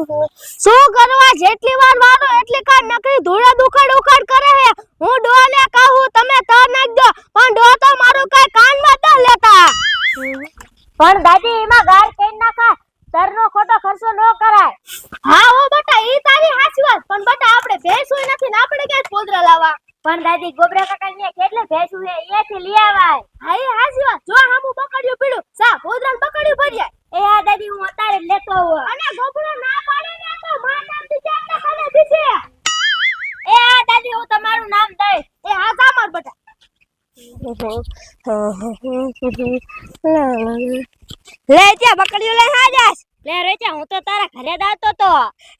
શું કરવા જેટલી વાર વારો એટલી કાર નકરી ધૂળા ઉખાડ કરે હે હું ડોને કહું તમે તર નાખ દો પણ ડો તો મારું કઈ કાનમાં ન લેતા પણ દાદી એમાં ગાળ કઈ નાખા તરનો ખોટો ખર્ચો ન કરાય હા ઓ બેટા ઈ તારી હાચી વાત પણ બેટા આપણે ભેંસુય નથી ને આપણે ક્યાં પોદરા લાવવા પણ દાદી ગોબરા કાકા ને કેટલે ભેંસુ હે એથી લઈ આવાય હા ઈ હાચી વાત જો હામુ બકડ્યું પીડું સા પોદરાને બકડ્યું ભર્યા એ આ દાદી હું અત્યારે લેતો આવું અને ગોબરો ના પાડે ને તો માર નામ દીજે એટલે કને દીજે એ આ દાદી હું તમારું નામ દઈશ એ હા જા માર બેટા લે ત્યાં બકડીઓ લઈ હાજાસ લે રોચા હું તો તારા ઘરે જ આવતો તો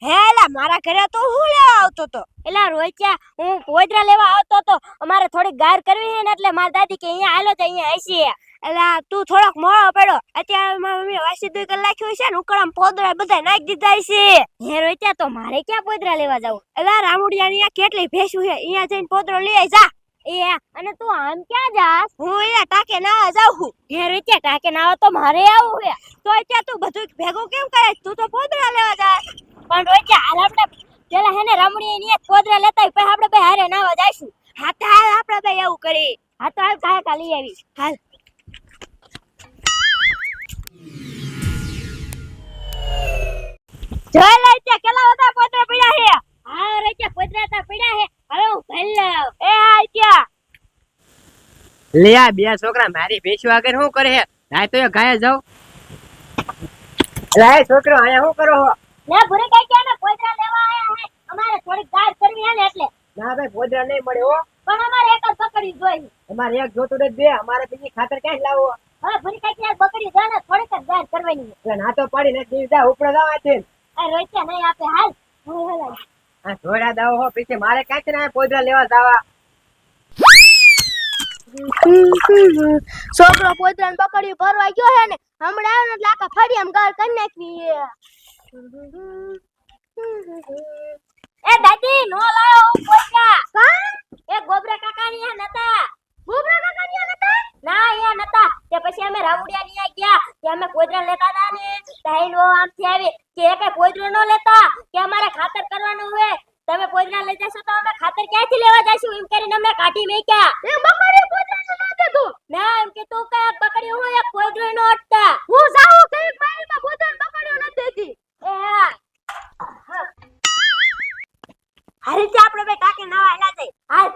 હેલા મારા ઘરે તો હું લેવા આવતો તો એલા રોચા હું પોદરા લેવા આવતો તો અમારે થોડી ગાર કરવી છે ને એટલે માર દાદી કે અહીંયા આલો તો અહીંયા આઈસી એલા તું થોડોક મોળો પડ્યો અત્યારે મારી મમ્મી વાસી દુઈ કર નાખ્યું છે ને ઉકળામ પોદરા બધા નાખી દીધા છે હે રોચા તો મારે ક્યાં પોદરા લેવા જાવ એલા રામુડિયાની અહીંયા કેટલી ભેંસું છે અહીંયા જઈને પોદરો લઈ આય જા એ અને તું આમ ક્યાં જાસ હું અહીંયા ટાકે ના જાઉં હે રોચા ટાકે ના તો મારે આવું છે તો અત્યારે તું બધું ભેગું કેમ કરે તું તો પોદરા લેવા જા પણ રોચા હાલ આપણે પેલા હેને રામુડિયાની એક પોદરા લેતા પછી આપણે બે હારે નાવા જાઈશું હા તો હાલ આપણે બે એવું કરી હા તો હાલ કાય કાલી આવી હાલ જોઈ લે છે કેટલા બધા પોદરા પડ્યા છે હા રોચા પોદરા તો પડ્યા છે હવે હું ભલ લાવ એ આ ક્યાં લે આ બે છોકરા મારી ભેંસુ આગળ શું કરે હે ના તો એ ગાય જાવ લે છોકરો આયા શું કરો હો લે ભૂરી કઈ કે ને પોદરા લેવા આયા હે અમારે થોડી ગાર કરવી હે ને એટલે ના ભાઈ પોદરા નહીં મળે હો પણ અમારે એક જ બકડી જોઈ અમારે એક જોતું ને બે અમારે બીજી ખાતર ક્યાં લાવો હવે ભૂરી કઈ કે બકડી જાય ને થોડીક જ ગાર કરવાની એટલે ના તો પડી ને દીધા ઉપર જવા છે આ રોચા નહીં આપે હાલ આ ધોડા દાવ હો પીછે મારે ક્યાંથી ના પોદરા લેવા જાવા છોકરો પોદરા ને બકડી ભરવા ગયો હે ને હમણાં આવ્યો ને એટલે આખા ફરી આમ ગાર કરી નાખવી એ દાદી નો લાયો હું પોદરા કા એ ગોબરા કાકા ની નતા ગોબરા કાકા ની નતા ના અહીંયા નતા તે પછી અમે રામુડિયા ની ગયા કે અમે પોદરા લેતા હતા ને તાઈનો આમથી આવી કે એક પોદરો નો લેતા કે અમારે ખાતર કરવાનું હોય તમે પોદરા લઈ જશો તો અમે ખાતર ક્યાંથી લેવા જઈશું એમ કરીને અમને કાઢી મેક્યા એ બકડી પોદરા નો ના દે તું ના એમ કે તું કઈ બકડી હું એક પોદરો નો અટતા હું જાઉં કઈ મારી માં પોદરા બકડીઓ ન દેતી એ હા હાલ તે આપણે બે કાકે નાવા એલા જઈ હાલ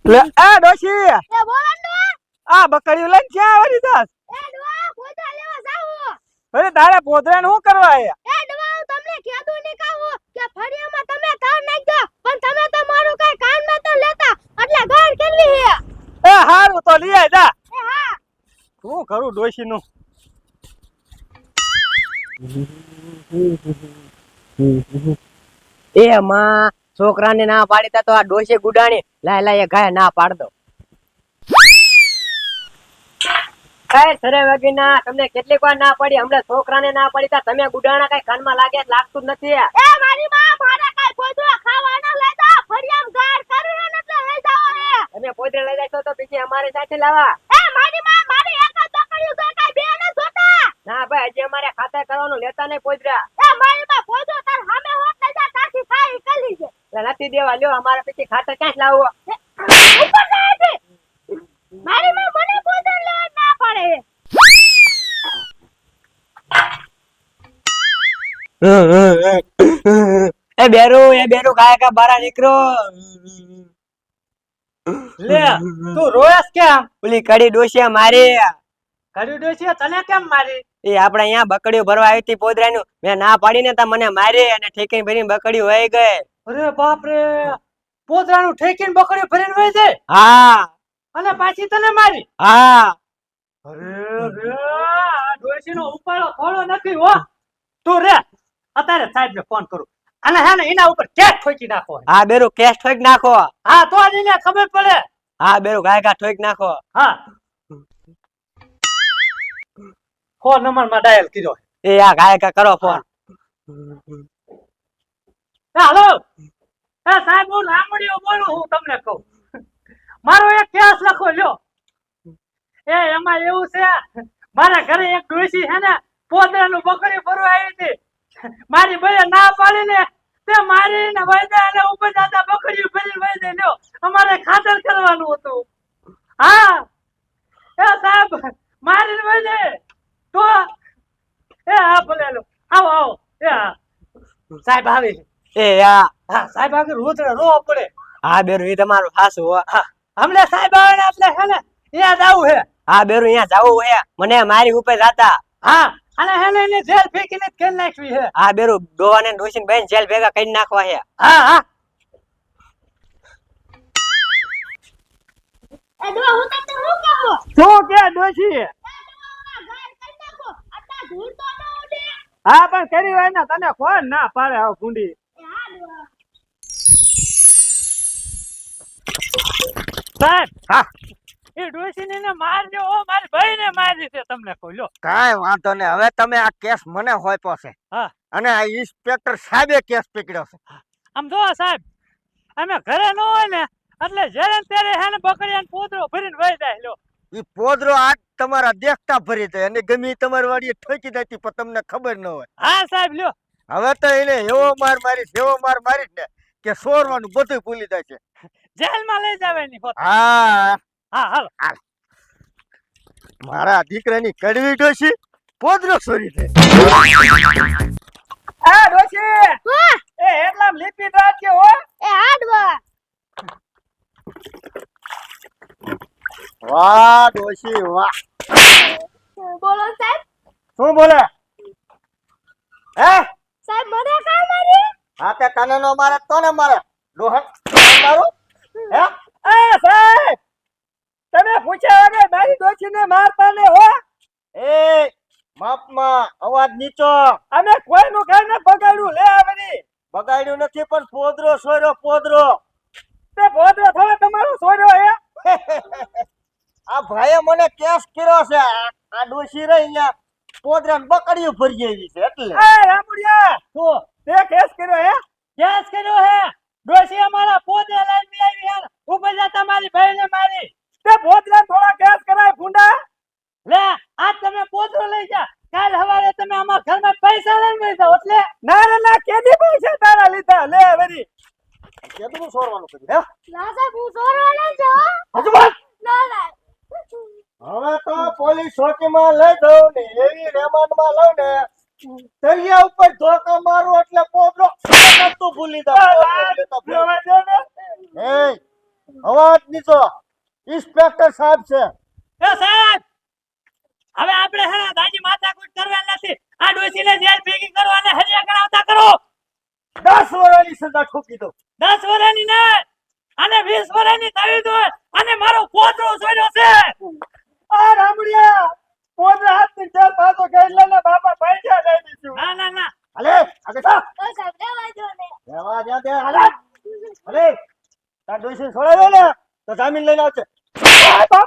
લે આ ડોશી એ બોલંડો આ બકરીઓ લઈને ક્યાં આવરી જાસ એ ડવા પોદરા લેવા જાવું અરે તારે પોદરાને શું કરવા આયા એ ડવા હું તમને કીધું ની કહું કે ફળિયામાં તમે કાન નાખજો પણ તમે તો મારું કઈ કાન ન તો લેતા એટલે ગાર કરવી હે એ હારું તો લઈ આય જા એ હા શું કરું ડોશી નું એ માં છોકરાને ના પાડીતા તો આ ડોશે ગુડાણી લાય લાય એ ગાય ના પાડ દો કાય સરે વગીના તમને કેટલીક વાર ના પડી હમણાં છોકરાને ના પાડીતા તમે ગુડાણા કઈ કાનમાં લાગે લાગતું જ નથી એ મારી માં મારે કઈ પોદરો ખાવાના લેતા ફળિયામ ગાર કરવી હે એટલે લઈ જાવ હે તમે પોતે લઈ જશો તો પછી અમારે સાથે લાવા એ મારી માં મારી એક જ બકડીયું તો કઈ બે ન જોતા ના ભાઈ હજી અમારે ખાતર કરવાનું લેતા નહીં પોદરા એ મારી માં પોદરો તાર સામે હોત લઈ જા તાકી ખાઈ કલી છે નથી દેવા લ્યો અમારે પછી ખાતર ક્યાં લાવવો ઉપર જાય છે મારી માં મને પોદરો લેવા ના પડે એ બેરું ગાય કા બારા નીકળો લે તું રોયસ કેમ ઓલી કડી ડોશિયા મારી કર્યું ડોશી તને કેમ મારી એ આપણે અહીંયા બકડીઓ ભરવા આવી હતી પોદરાનું મેં ના પાડીને તા મને મારી અને ઠેકીને ભરીને બકડી વહી ગઈ અરે બાપ રે પોદરાનું ઠેકીને બકડી ભરીને વહી જાય હા અને પાછી તને મારી હા અરે રે આ ડોશીનો ઉપાડો થોડો નથી હો તું રે અત્યારે સાહેબને ફોન કરું અને હે ને એના ઉપર કેસ ઠોકી નાખો હા બેરું કેસ ઠોક નાખો હા તો જ એને ખબર પડે હા બેરું ગાય ગા ઠોક નાખો હા ફોન નંબર માં ડાયલ કર્યો એ આ ગાય ગા કરો ફોન હાલો એ સાહેબ હું રામડીઓ બોલું હું તમને કહું મારો એક કેસ લખો લ્યો એ એમાં એવું છે મારા ઘરે એક ડોશી છે ને પોદરાનું બકરી ભરવા આવી હતી મારી ભાઈએ ના પાડી ને તે મારીને વૈદા અને ઉપર જાતા બકરીઓ ભરીને વૈદે લ્યો અમારે ખાતર કરવાનું હતું હા એ સાહેબ મારીને વૈદે તો એ હા ભલે લો આવો આવો એ હા સાહેબ આવી એ યા હા સાહેબ આગળ રોતડે રોવા પડે હા બેરું એ તમારું હાસુ હો. હમણાં સાહેબ આવે ને એટલે હે ને યાદ આવું હે હા બેરું અહીંયા જાવું હે મને મારી ઉપર જાતા. હા અને હે ને એને જેલ ફેંકીને જ કરી નાખવી હે હા બેરું ડોવાને ડોસીને બેન જેલ ભેગા કરી નાખવા હે. હા હા એ ડોહા હું તમને શું કહું શું કે ડોશી ગાયર કરી નાખો આટલા ધૂળ તો ન ઉડે હા પણ કરી હોય ને તને કોણ ના પાડે આવ ગુંડી એ હા ડોહા સાહેબ હા એ ડોશીને ને મારજો ઓ મારી ભાઈને મારી છે તમને કોઈ લો કાંઈ વાંધો નહીં. હવે તમે આ કેસ મને હોપ્યો છે હા અને આ ઇન્સ્પેક્ટર સાહેબે કેસ પકડ્યો છે. આમ જો સાહેબ અમે ઘરે ન હોય ને એટલે જ્યારે ને ત્યારે હે ને બકરીયાને પોદરો ભરીને વહી જાય લો ઈ પોદરો આજ તમારા દેખતા ભરી દે અને ગમે ઈ તમારી વાડીએ ઠોકી દેતી પણ તમને ખબર ન હોય. હા સાહેબ લ્યો હવે તો એને એવો માર મારીશ ને કે સોરવાનું બધું ભૂલી જાય છે. જેલમાં લઈ જવાની હોત હા હા હાલો મારા દીકરાની કડવી ડોશી પોદરો સોરી દે. આ ડોશી એ એટલામ લીપી રાખજો હો એ હા ડોહા વાહ ડોશી વાહ. બોલો સાહેબ શું બોલે હે? સાહેબ મને કામ મારી હા તે તને નો મારે તો ને મારે ડોહા મારું હે? આ સાહેબ તમે પૂછ્યા વગર મારી ડોશીને મારતા ને હો એ માપમાં અવાજ નીચો. અમે કોઈનું ઘર ન બગાડ્યું લે આવડી બગાડ્યું નથી પણ પોદરો સોર્યો પોદરો. તે પોદરો થવા તમારો સોર્યો હે આ ભાઈએ મને કેસ કર્યો છે. આ ડોશી રહી અહીંયા પોદરા ને બકડીયું ભરી આવી છે એટલે એ રામુડિયા તું તે કેસ કર્યો હે કેસ કર્યો હે ડોશી અમારા પોદરા લઈને આવી હે ઉપર જતા મારી ભાઈને મારી તે પોદરા થોડા કેસ કરાય ફુંડા લે આજ તમે પોદરો લઈ જા કાલ સવારે તમે અમાર ઘરમાં પૈસા લઈને જાવ એટલે ના ના કેદી પૈસા તારા લીધા લે વરી કેટલું સોરવાનું કર્યું ના સાહેબ હું સોરવા નહીં જાઉં હે? હજુ બોલ. ના ના હવે તો પોલીસ ચોકીમાં લઈ દઉં ને એવી રેમાન્ડમાં લઉં ને દરિયા ઉપર ધોકા મારું એટલે પોદરો તું ભૂલી જા. એ અવાજ નીચો. ઇન્સ્પેક્ટર સાહેબ છે. એ સાહેબ હવે આપણે હે ને દાજી માથાકૂટ કરવાની નથી આ ડોશીને જેલ ભેગી કરો અને હરિયા કરાવતા કરો 10 વર્ષની સજા ઠોકી દો. 10 વર્ષની ને અને 20 વર્ષની થવી દો અને મારો પોદરો સોડ્યો છે આ રામડિયા પોદરા હાથની જેલ પાછો ગઈ લેને બાપા પૈસા દઈ દીધું ના ના ના હાલે આગળ ચાલ. ઓ સાહેબ રહેવા દો ને રહેવા દે તે હાલે. હાલે તાર ડોશી છોડાવ્યો ને તો જામીન લઈને આવશે. બાપા